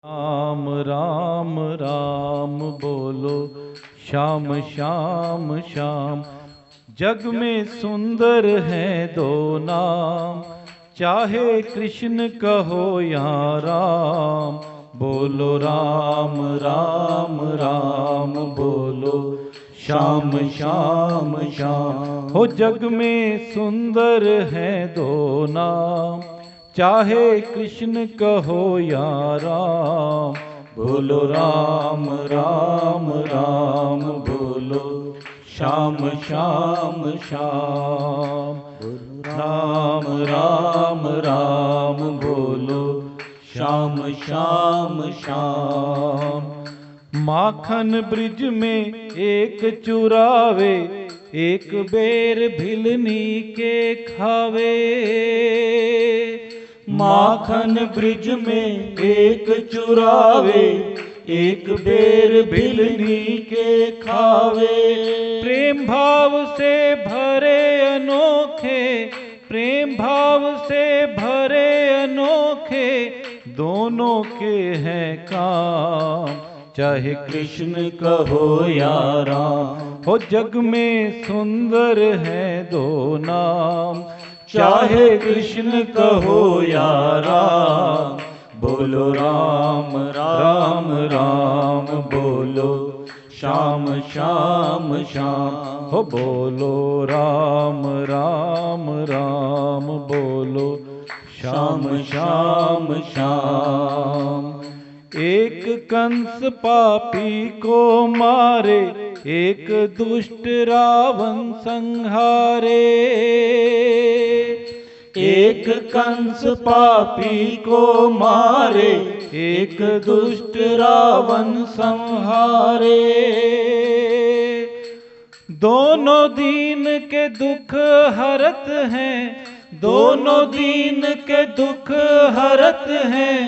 राम राम राम बोलो, श्याम श्याम श्याम। जग में सुंदर हैं दो नाम, चाहे कृष्ण कहो या राम। बोलो राम राम राम बोलो, श्याम श्याम श्याम। हो जग में सुंदर हैं दो नाम, चाहे कृष्ण कहो या राम। बोलो राम राम राम बोलो, श्याम श्याम श्याम। राम राम राम बोलो, श्याम श्याम श्याम। माखन ब्रिज में एक चुरावे, एक बेर भिलनी के खावे। माखन ब्रिज में एक चुरावे, एक बेर भिलनी के खावे। प्रेम भाव से भरे अनोखे, प्रेम भाव से भरे अनोखे, दोनों के हैं काम, चाहे कृष्ण कहो या राम। हो जग में सुंदर हैं दो नाम, चाहे कृष्ण कहो या राम। बोलो राम राम राम बोलो, श्याम श्याम श्याम। हो बोलो राम राम राम बोलो, श्याम श्याम श्याम। एक कंस पापी को मारे, एक दुष्ट रावण संहारे। एक कंस पापी को मारे, एक दुष्ट रावण संहारे। दोनों दीन के दुख हरत हैं, दोनों दीन के दुख हरत हैं,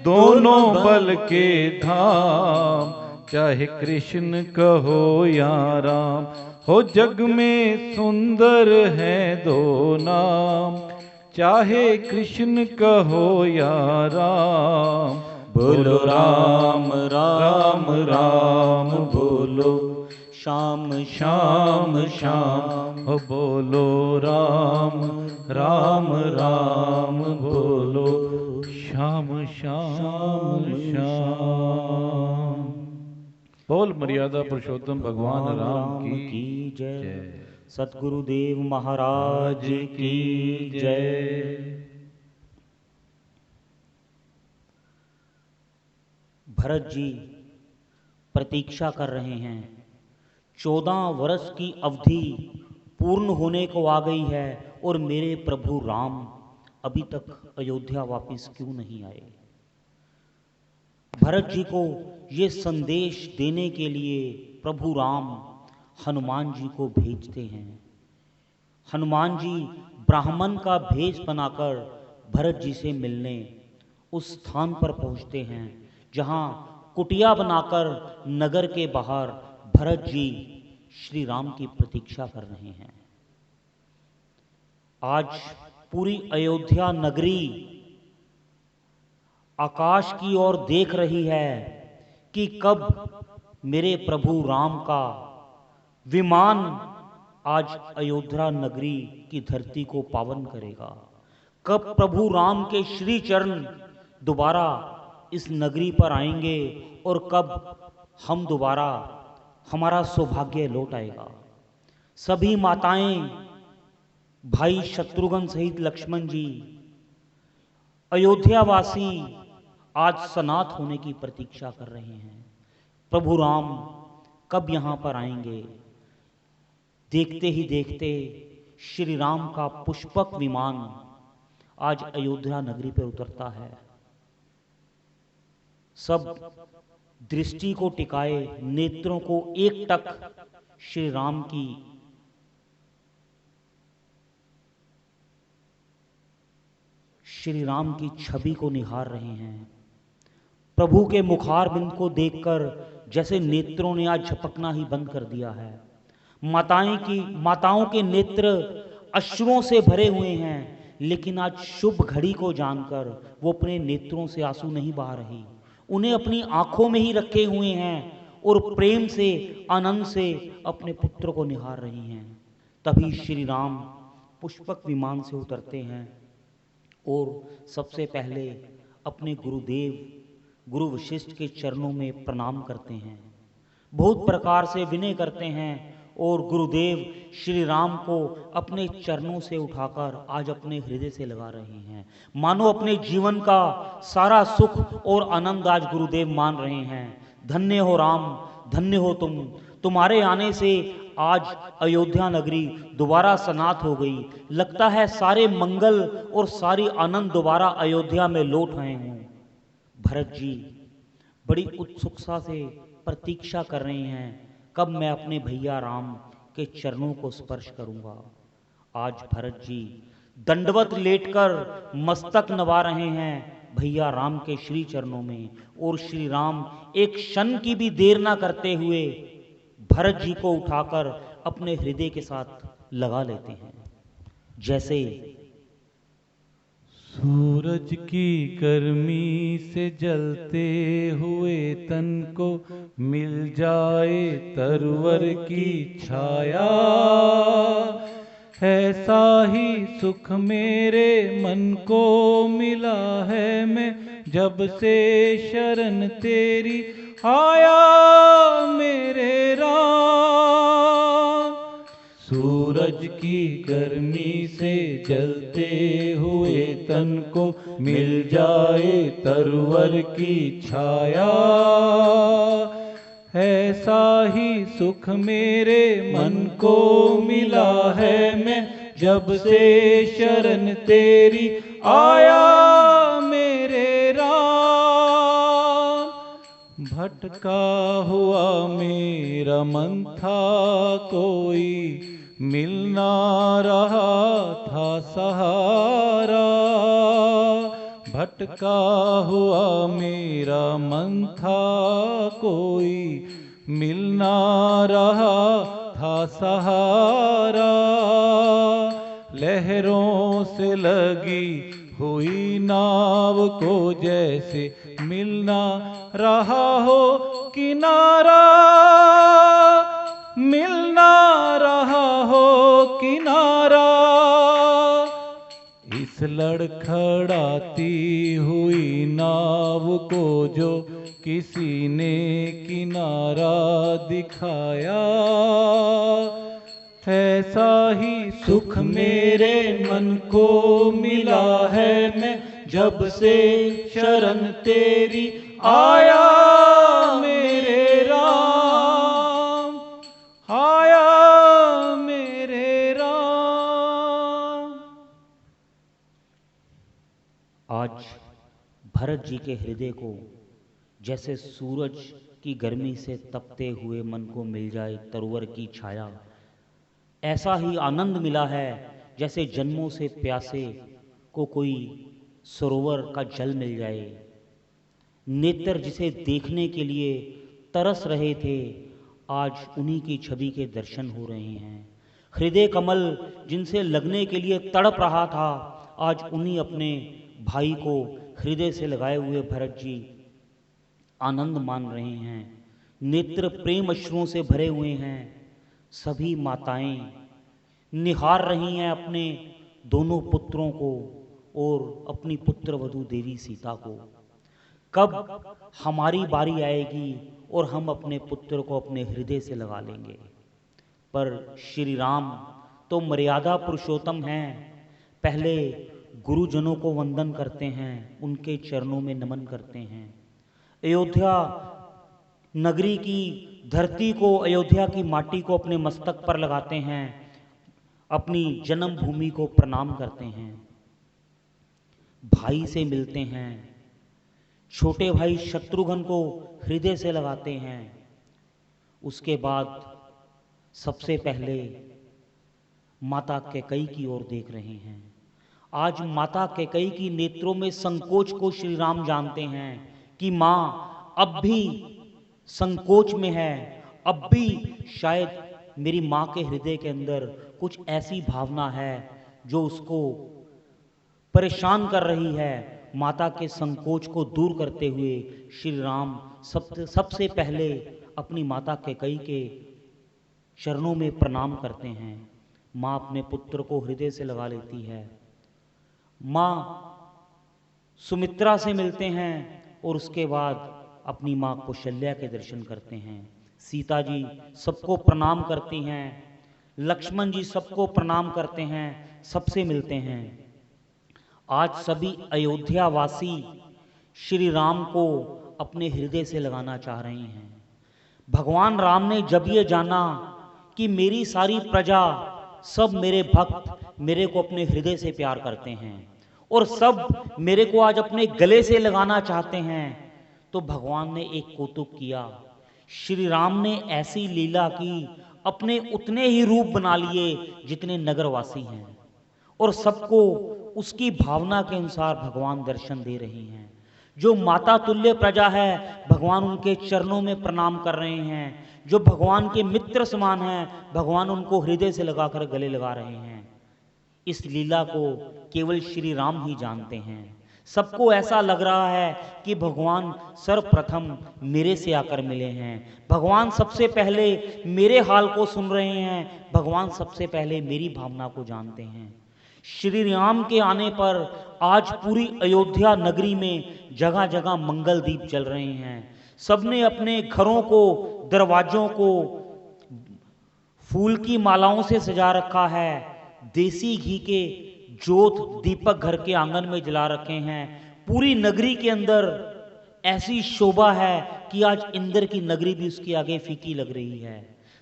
दोनों बल के धाम, चाहे कृष्ण कहो या राम। हो जग में सुंदर हैं दो नाम, चाहे कृष्ण कहो या राम। बोलो राम राम राम बोलो, श्याम श्याम श्याम। हो बोलो राम राम राम बोलो, श्याम श्याम श्याम। बोल मर्यादा पुरुषोत्तम भगवान राम की जय। सतगुरुदेव महाराज की जय। भरत जी प्रतीक्षा कर रहे हैं। 14 वर्ष की अवधि पूर्ण होने को आ गई है और मेरे प्रभु राम अभी तक अयोध्या वापस क्यों नहीं आए। भरत जी को ये संदेश देने के लिए प्रभु राम हनुमान जी को भेजते हैं। हनुमान जी ब्राह्मण का भेष बनाकर भरत जी से मिलने उस स्थान पर पहुंचते हैं जहां कुटिया बनाकर नगर के बाहर भरत जी श्री राम की प्रतीक्षा कर रहे हैं। आज पूरी अयोध्या नगरी आकाश की ओर देख रही है कि कब मेरे प्रभु राम का विमान आज अयोध्या नगरी की धरती को पावन करेगा। कब प्रभु राम के श्री चरण दोबारा इस नगरी पर आएंगे और कब हम दोबारा हमारा सौभाग्य लौट आएगा। सभी माताएं, भाई शत्रुघ्न सहित लक्ष्मण जी, अयोध्यावासी आज सनात होने की प्रतीक्षा कर रहे हैं। प्रभु राम कब यहां पर आएंगे। देखते ही देखते श्री राम का पुष्पक विमान आज अयोध्या नगरी पर उतरता है। सब दृष्टि को टिकाए, नेत्रों को एकटक श्री राम की छवि को निहार रहे हैं। प्रभु के मुखारबिंद को देखकर जैसे नेत्रों ने आज झपकना ही बंद कर दिया है। माताओं के नेत्र अश्रुओं से भरे हुए हैं, लेकिन आज शुभ घड़ी को जानकर वो अपने नेत्रों से आंसू नहीं बहा रही। उन्हें अपनी आंखों में ही रखे हुए हैं और प्रेम से आनंद से अपने पुत्र को निहार रही हैं। तभी श्री राम पुष्पक विमान से उतरते हैं और सबसे पहले अपने गुरुदेव गुरु वशिष्ठ के चरणों में प्रणाम करते हैं, बहुत प्रकार से विनय करते हैं और गुरुदेव श्री राम को अपने चरणों से उठाकर आज अपने हृदय से लगा रहे हैं। मानो अपने जीवन का सारा सुख और आनंद आज गुरुदेव मान रहे हैं। धन्य हो राम, धन्य हो तुम, तुम्हारे आने से आज अयोध्या नगरी दोबारा सनात हो गई। लगता है सारे मंगल और सारी आनंद दोबारा अयोध्या में लौट आए हों। भरत जी बड़ी उत्सुकता से प्रतीक्षा कर रहे हैं, कब मैं अपने भैया राम के चरणों को स्पर्श करूंगा। आज भरत जी दंडवत लेटकर मस्तक नवा रहे हैं भैया राम के श्री चरणों में, और श्री राम एक क्षण की भी देर ना करते हुए भरत जी को उठाकर अपने हृदय के साथ लगा लेते हैं। जैसे सूरज की गर्मी से जलते हुए तन को मिल जाए तरवर की छाया, ऐसा ही सुख मेरे मन को मिला है मैं जब से शरण तेरी आया मेरे राम। सूरज की गर्मी से जलते हुए तन को मिल जाए तरवर की छाया, ऐसा ही सुख मेरे मन को मिला है मैं जब से शरण तेरी आया मेरे राम। भटका हुआ मेरा मन था कोई मिल ना रहा था सहारा, भटका हुआ मेरा मन था कोई मिल ना रहा था सहारा। लहरों से लगी हुई नाव को जैसे मिलना रहा हो किनारा, मिलना रहा हो किनारा। इस लड़खड़ाती हुई नाव को जो किसी ने किनारा दिखाया, ऐसा ही सुख मेरे मन को मिला है मैं जब से शरण तेरी आया मेरे राम, आया मेरे राम। आज भरत जी के हृदय को जैसे सूरज की गर्मी से तपते हुए मन को मिल जाए तरवर की छाया, ऐसा ही आनंद मिला है जैसे जन्मों से प्यासे को कोई सरोवर का जल मिल जाए। नेत्र जिसे देखने के लिए तरस रहे थे, आज उन्हीं की छवि के दर्शन हो रहे हैं। हृदय कमल जिनसे लगने के लिए तड़प रहा था, आज उन्हीं अपने भाई को हृदय से लगाए हुए भरत जी आनंद मान रहे हैं। नेत्र प्रेम अश्रुओं से भरे हुए हैं। सभी माताएं निहार रही हैं अपने दोनों पुत्रों को और अपनी पुत्र वधू देवी सीता को। कब हमारी बारी आएगी और हम अपने पुत्र को अपने हृदय से लगा लेंगे। पर श्री राम तो मर्यादा पुरुषोत्तम हैं। पहले गुरुजनों को वंदन करते हैं, उनके चरणों में नमन करते हैं। अयोध्या नगरी की धरती को, अयोध्या की माटी को अपने मस्तक पर लगाते हैं, अपनी जन्मभूमि को प्रणाम करते हैं। भाई से मिलते हैं, छोटे भाई शत्रुघ्न को हृदय से लगाते हैं। उसके बाद सबसे पहले माता कैकेयी की ओर देख रहे हैं। आज माता कैकेयी की नेत्रों में संकोच को श्री राम जानते हैं कि माँ अब भी संकोच में है, अब भी शायद मेरी माँ के हृदय के अंदर कुछ ऐसी भावना है जो उसको परेशान कर रही है। माता के संकोच को दूर करते हुए श्री राम सबसे पहले अपनी माता कैकेयी के चरणों में प्रणाम करते हैं। माँ अपने पुत्र को हृदय से लगा लेती है। माँ सुमित्रा से मिलते हैं और उसके बाद अपनी माँ कौशल्या के दर्शन करते हैं। सीता जी सबको प्रणाम करती हैं, लक्ष्मण जी सबको प्रणाम करते हैं, सबसे मिलते हैं। आज सभी अयोध्या वासी श्री राम को अपने हृदय से लगाना चाह रहे हैं। भगवान राम ने जब ये जाना कि मेरी सारी प्रजा, सब मेरे भक्त मेरे को अपने हृदय से प्यार करते हैं और सब मेरे को आज अपने गले से लगाना चाहते हैं, तो भगवान ने एक कौतुक किया। श्री राम ने ऐसी लीला की, अपने उतने ही रूप बना लिए जितने नगरवासी हैं और सबको उसकी भावना के अनुसार भगवान दर्शन दे रहे हैं। जो माता तुल्य प्रजा है, भगवान उनके चरणों में प्रणाम कर रहे हैं। जो भगवान के मित्र समान हैं, भगवान उनको हृदय से लगाकर गले लगा रहे हैं। इस लीला को केवल श्री राम ही जानते हैं। सबको ऐसा लग रहा है कि भगवान सर्वप्रथम मेरे से आकर मिले हैं, भगवान सबसे पहले मेरे हाल को सुन रहे हैं, भगवान सबसे पहले मेरी भावना को जानते हैं। श्री राम के आने पर आज पूरी अयोध्या नगरी में जगह जगह मंगल दीप जल रहे हैं। सबने अपने घरों को, दरवाजों को फूल की मालाओं से सजा रखा है। देसी घी के जोत दीपक घर के आंगन में जला रखे हैं। पूरी नगरी के अंदर ऐसी शोभा है कि आज इंद्र की नगरी भी उसके आगे फीकी लग रही है।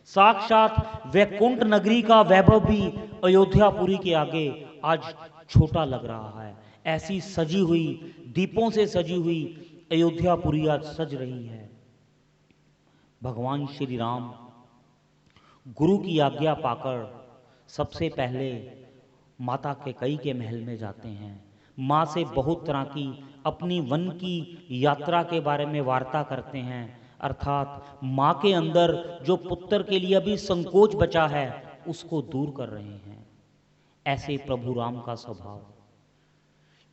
साक्षात वैकुंठ नगरी का वैभव भी अयोध्यापुरी के आगे आज छोटा लग रहा है। ऐसी सजी हुई, दीपों से सजी हुई अयोध्यापुरी आज सज रही है। भगवान श्री राम गुरु की आज्ञा पाकर सबसे पहले माता कैकेयी के महल में जाते हैं। माँ से बहुत तरह की अपनी वन की यात्रा के बारे में वार्ता करते हैं, अर्थात माँ के अंदर जो पुत्र के लिए अभी संकोच बचा है उसको दूर कर रहे हैं। ऐसे प्रभु राम का स्वभाव,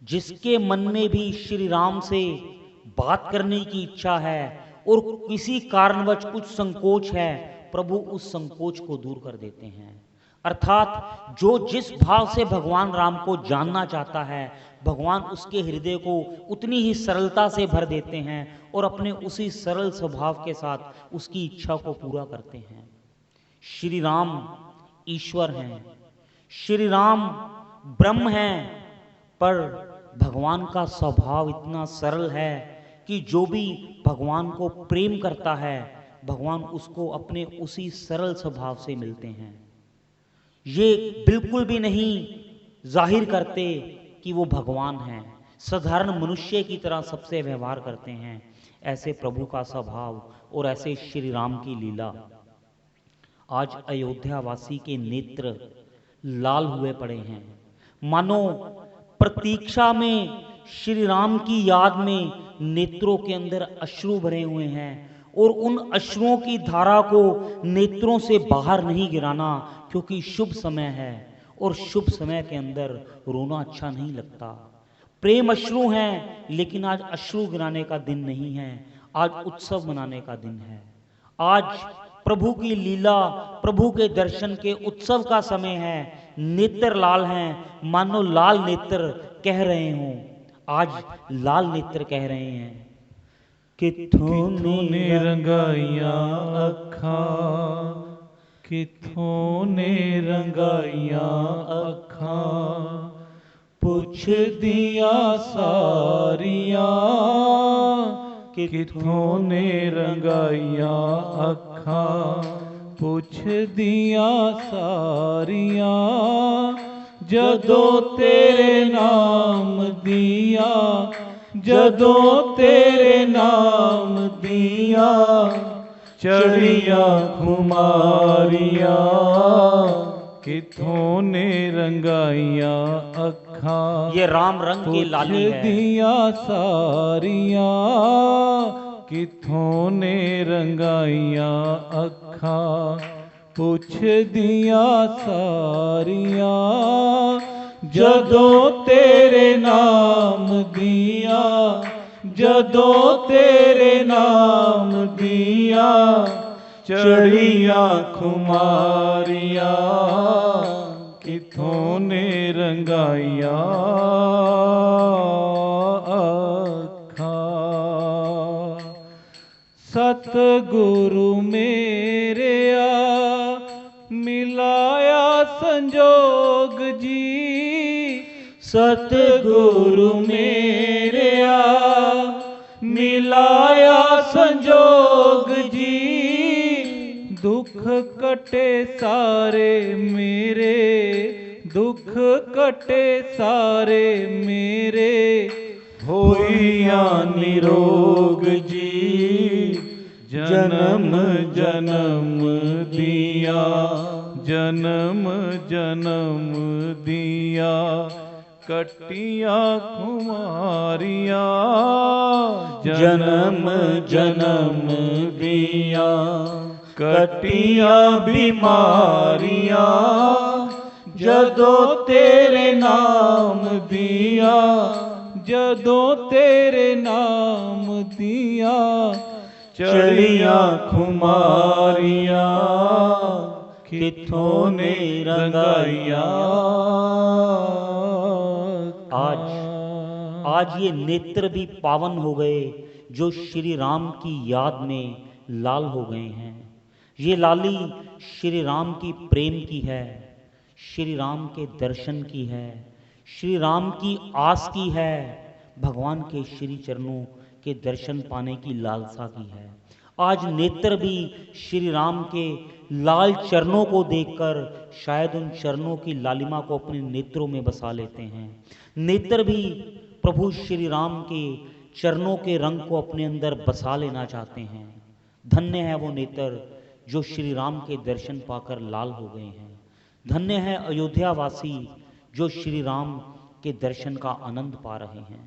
जिसके मन में भी श्री राम से बात करने की इच्छा है और किसी कारणवश कुछ संकोच है, प्रभु उस संकोच को दूर कर देते हैं। अर्थात जो जिस भाव से भगवान राम को जानना चाहता है, भगवान उसके हृदय को उतनी ही सरलता से भर देते हैं और अपने उसी सरल स्वभाव के साथ उसकी इच्छा को पूरा करते हैं। श्री राम ईश्वर हैं, श्री राम ब्रह्म हैं, पर भगवान का स्वभाव इतना सरल है कि जो भी भगवान को प्रेम करता है, भगवान उसको अपने उसी सरल स्वभाव से मिलते हैं। ये बिल्कुल भी नहीं जाहिर करते कि वो भगवान हैं, साधारण मनुष्य की तरह सबसे व्यवहार करते हैं। ऐसे प्रभु का स्वभाव और ऐसे श्री राम की लीला, आज अयोध्या वासी के नेत्र लाल हुए पड़े हैं। मानो प्रतीक्षा में श्री राम की याद में नेत्रों के अंदर अश्रु भरे हुए हैं और उन अश्रुओं की धारा को नेत्रों से बाहर नहीं गिराना, क्योंकि शुभ समय है और शुभ समय के अंदर रोना अच्छा नहीं लगता। प्रेम अश्रु हैं, लेकिन आज अश्रु गिराने का दिन नहीं है, आज उत्सव मनाने का दिन है। आज प्रभु की लीला, प्रभु के दर्शन के उत्सव का समय है। नेत्र लाल हैं, मानो लाल नेत्र कह रहे हों। आज लाल नेत्र कह रहे हैं, कित्थों ने रंगाइयां अखां, कित्थों ने रंगाइयां अखां, पुछ दिया सारियां, कित्थों ने रंगाइयां अखां, पुछ दिया सारियां, जदों तेरे नाम दिया, जदों तेरे नाम दिया, चढ़िया खुमारियां, कित्थों ने रंगाइयां अखां। ये राम रंग के लाली है। दिया सारियां, कित्थों ने रंगाइयां अखां, पुछ दिया सारियां, ਜਦੋਂ ਤੇਰੇ ਨਾਮ ਦੀਆਂ, ਜਦੋਂ ਤੇਰੇ ਨਾਮ ਦੀਆਂ ਚੜੀਆਂ ਖੁਮਾਰੀਆਂ ਕਿਥੋਂ ਨੇ ਰੰਗਾਈਆਂ ਅੱਖਾਂ। ਸਤਿਗੁਰੂ ਮੇਰਿਆ ਮਿਲਾਇਆ ਸੰਜੋਗ ਜੀ, ਸਤਿਗੁਰੂ ਮੇਰਿਆ ਮਿਲਾਇਆ ਸੰਜੋਗ ਜੀ। ਦੁੱਖ ਕਟੇ ਸਾਰੇ ਮੇਰੇ, ਦੁੱਖ ਕਟੇ ਸਾਰੇ ਮੇਰੇ ਹੋਈਆਂ ਨਿਰੋਗ ਜੀ। ਜਨਮ ਜਨਮ ਦੀਆਂ, ਜਨਮ ਜਨਮ ਦੀਆਂ ਕਟੀਆਂ ਖੁਮਾਰੀਆਂ, ਜਨਮ ਜਨਮ ਦੀਆਂ ਕਟੀਆਂ ਬਿਮਾਰੀਆਂ। ਜਦੋਂ ਤੇਰੇ ਨਾਮ ਦੀਆਂ, ਜਦੋਂ ਤੇਰੇ ਨਾਮ ਦੀਆਂ ਚੜੀਆਂ ਖੁਮਾਰੀਆਂ ਕਿਥੋਂ ਨੇ रंगाइया। आज ये नेत्र भी पावन हो गए जो श्री राम की याद में लाल हो गए हैं। ये लाली श्री राम की प्रेम की है, श्री राम के दर्शन की है, श्री राम की आस की है, भगवान के श्री चरणों के दर्शन पाने की लालसा की है। आज नेत्र भी श्री राम के लाल चरणों को देखकर शायद उन चरणों की लालिमा को अपने नेत्रों में बसा लेते हैं। नेत्र भी प्रभु श्री राम के चरणों के रंग को अपने अंदर बसा लेना चाहते हैं। धन्य है वो नेत्र जो श्री राम के दर्शन पाकर लाल हो गए हैं। धन्य है अयोध्या वासी जो श्री राम के दर्शन का आनंद पा रहे हैं।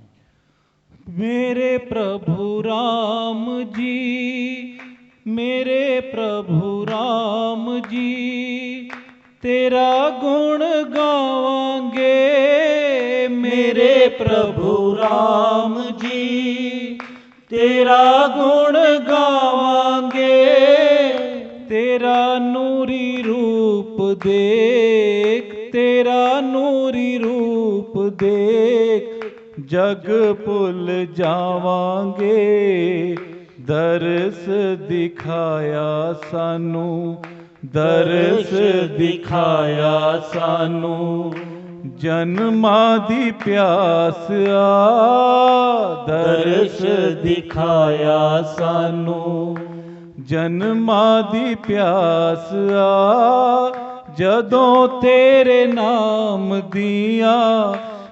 मेरे प्रभु राम जी, मेरे प्रभु राम जी, तेरा गुण गावांगे। मेरे प्रभु राम जी, तेरा गुण गावांगे। तेरा नूरी रूप देख, तेरा नूरी रूप देख जग भुल जावांगे। दरस दिखाया सानू, दरस दिखाया सानू, जन्मा दी प्यास आ। दरस दिखाया सानू, जन्मा दी प्यास आ। जदों तेरे नाम दिया,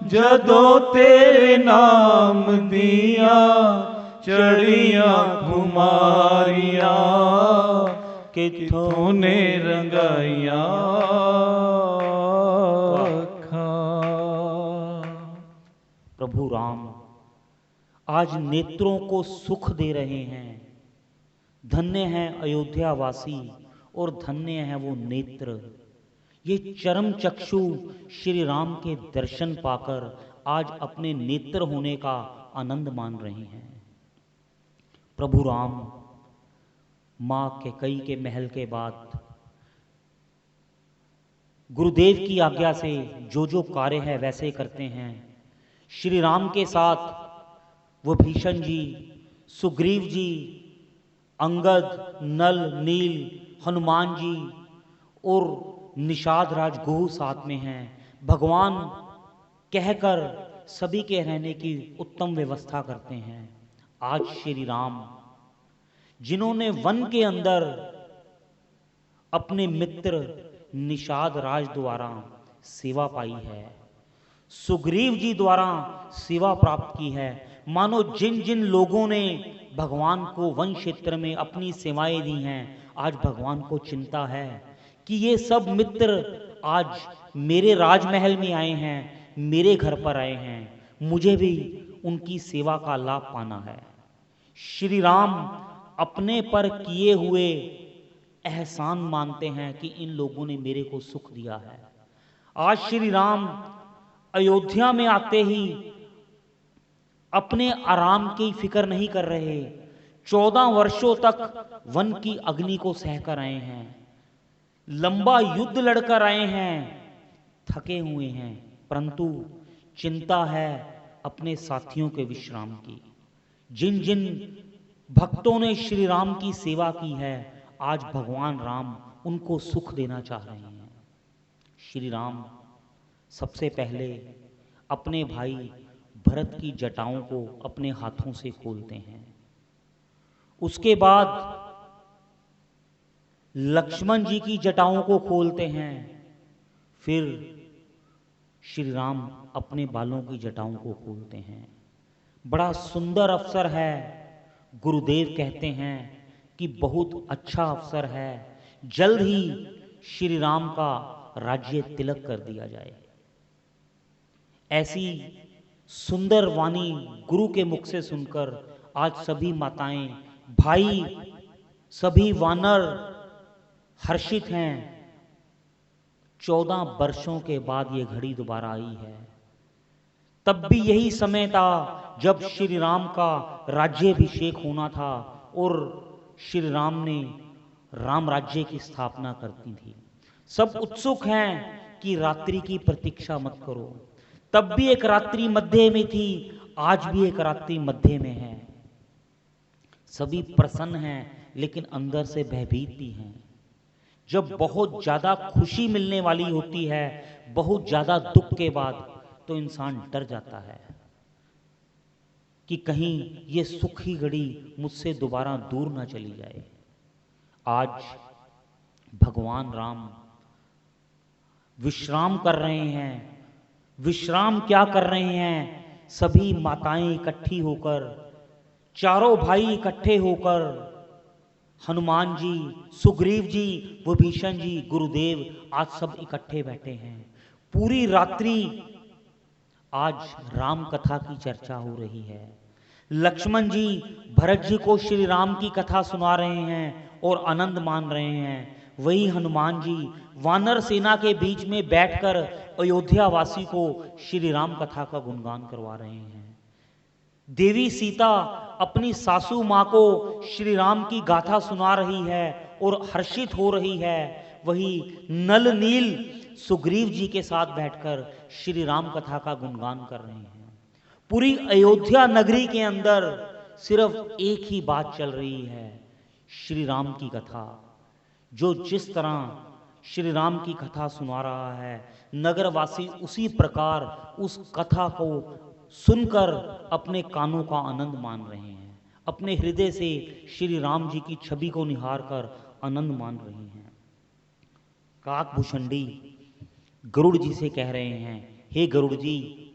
जदों तेरे नाम दिया चढ़िया खुमारियां किथों ने रंगाइया प्रभु राम आज नेत्रों को सुख दे रहे हैं। धन्य है अयोध्या वासी और धन्य है वो नेत्र। ये चरम चक्षु श्री राम के दर्शन पाकर आज अपने नेत्र होने का आनंद मान रहे हैं। प्रभु राम मां कैकेयी के महल के बाद गुरुदेव की आज्ञा से जो जो कार्य है वैसे करते हैं। श्री राम के साथ वो भीषण जी, सुग्रीव जी, अंगद, नल, नील, हनुमान जी और निषाद राज गुह साथ में हैं। भगवान कहकर सभी के रहने की उत्तम व्यवस्था करते हैं। आज श्री राम जिन्होंने वन के अंदर अपने मित्र निषाद राज द्वारा सेवा पाई है, सुग्रीव जी द्वारा सेवा प्राप्त की है, मानो जिन जिन लोगों ने भगवान को वन क्षेत्र में अपनी सेवाएं दी हैं, आज भगवान को चिंता है कि ये सब मित्र आज मेरे राजमहल में आए हैं, मेरे घर पर आए हैं, मुझे भी उनकी सेवा का लाभ पाना है। श्री राम अपने पर किए हुए एहसान मानते हैं कि इन लोगों ने मेरे को सुख दिया है। आज श्री राम अयोध्या में आते ही अपने आराम की फिक्र नहीं कर रहे। 14 वर्षों तक वन की अग्नि को सहकर आए हैं, लंबा युद्ध लड़कर आए हैं, थके हुए हैं, परंतु चिंता है अपने साथियों के विश्राम की। जिन जिन भक्तों ने श्री राम की सेवा की है, आज भगवान राम उनको सुख देना चाह रहे हैं। श्री राम सबसे पहले अपने भाई भरत की जटाओं को अपने हाथों से खोलते हैं। उसके बाद लक्ष्मण जी की जटाओं को खोलते हैं। फिर श्री राम अपने बालों की जटाओं को खोलते हैं। बड़ा सुंदर अवसर है। गुरुदेव कहते हैं कि बहुत अच्छा अवसर है, जल्द ही श्री राम का राज्य तिलक कर दिया जाए। ऐसी सुंदर वाणी गुरु के मुख से सुनकर आज सभी माताएं, भाई, सभी वानर हर्षित हैं। 14 वर्षों के बाद ये घड़ी दोबारा आई है। तब भी यही समय था जब श्री राम का राज्याभिषेक होना था और श्री राम ने राम राज्य की स्थापना करती थी। सब उत्सुक हैं कि रात्रि की प्रतीक्षा मत करो। तब भी एक रात्रि मध्य में थी, आज भी एक रात्रि मध्य में है। सभी प्रसन्न हैं लेकिन अंदर से भयभीत भी हैं। जब बहुत ज्यादा खुशी मिलने वाली होती है, बहुत ज्यादा दुख के बाद, तो इंसान डर जाता है कि कहीं ये सुख की घड़ी मुझसे दोबारा दूर ना चली जाए। आज भगवान राम विश्राम कर रहे हैं। विश्राम क्या कर रहे हैं? सभी माताएं इकट्ठी होकर, चारों भाई इकट्ठे होकर, हनुमान जी, सुग्रीव जी, विभीषण जी, गुरुदेव, आज सब इकट्ठे बैठे हैं। पूरी रात्रि आज राम कथा की चर्चा हो रही है। लक्ष्मण जी भरत जी को श्री राम की कथा सुना रहे हैं और आनंद मान रहे हैं। वही हनुमान जी वानर सेना के बीच में बैठकर अयोध्या वासी को श्री राम कथा का गुणगान करवा रहे हैं। देवी सीता अपनी सासू माँ को श्री राम की गाथा सुना रही है और हर्षित हो रही है। वही नल नील सुग्रीव जी के साथ बैठकर श्री राम कथा का गुणगान कर रहे हैं। पूरी अयोध्या नगरी के अंदर सिर्फ एक ही बात चल रही है, श्री राम की कथा। जो जिस तरह श्री राम की कथा सुना रहा है, नगरवासी उसी प्रकार उस कथा को सुनकर अपने कानों का आनंद मान रहे हैं, अपने हृदय से श्री राम जी की छवि को निहार कर आनंद मान रहे हैं। काकभूषणी गरुड़ जी से कह रहे हैं, हे गरुड़ जी,